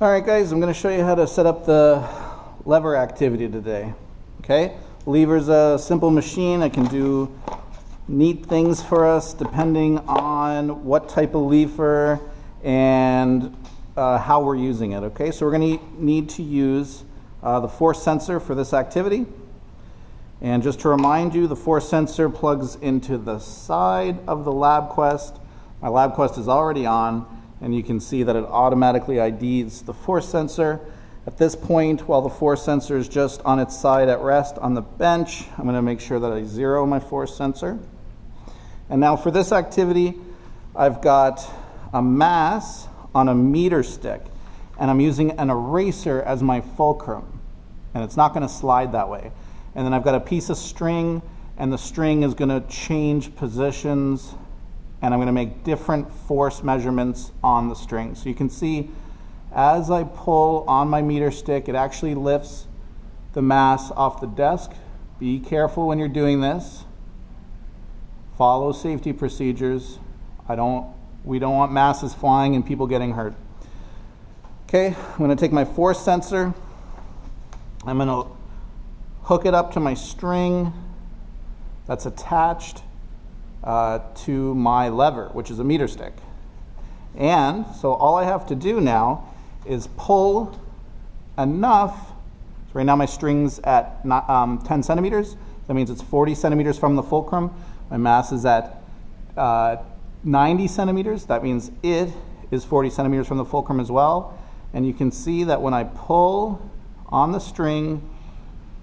Alright guys, I'm going to show you how to set up the lever activity today. Okay, lever's a simple machine. It can do neat things for us depending on what type of lever and how we're using it. Okay, so we're going to need to use the force sensor for this activity. And just to remind you, the force sensor plugs into the side of the LabQuest. My LabQuest is already on, and you can see that it automatically IDs the force sensor. At this point, while the force sensor is just on its side at rest on the bench, I'm going to make sure that I zero my force sensor. And now for this activity, I've got a mass on a meter stick, and I'm using an eraser as my fulcrum, and it's not going to slide that way. And then I've got a piece of string, and the string is going to change positions, and I'm going to make different force measurements on the string. So you can see as I pull on my meter stick, it actually lifts the mass off the desk. Be careful when you're doing this. Follow safety procedures. We don't want masses flying and people getting hurt. Okay, I'm going to take my force sensor. I'm going to hook it up to my string that's attached to my lever, which is a meter stick. And so all I have to do now is pull enough. So right now my string's at 10 centimeters. That means it's 40 centimeters from the fulcrum. My mass is at 90 centimeters. That means it is 40 centimeters from the fulcrum as well. And you can see that when I pull on the string,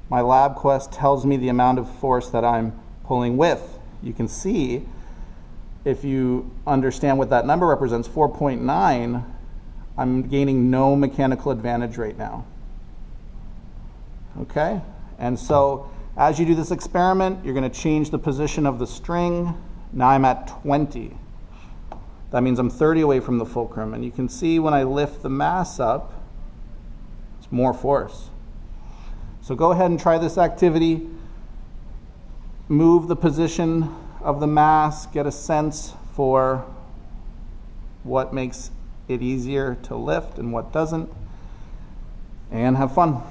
my LabQuest tells me the amount of force that I'm pulling with. You can see, if you understand what that number represents, 4.9, I'm gaining no mechanical advantage right now. Okay? And so as you do this experiment, you're going to change the position of the string. Now I'm at 20. That means I'm 30 away from the fulcrum. And you can see when I lift the mass up, it's more force. So go ahead and try this activity. Move the position of the mass, get a sense for what makes it easier to lift and what doesn't, and have fun.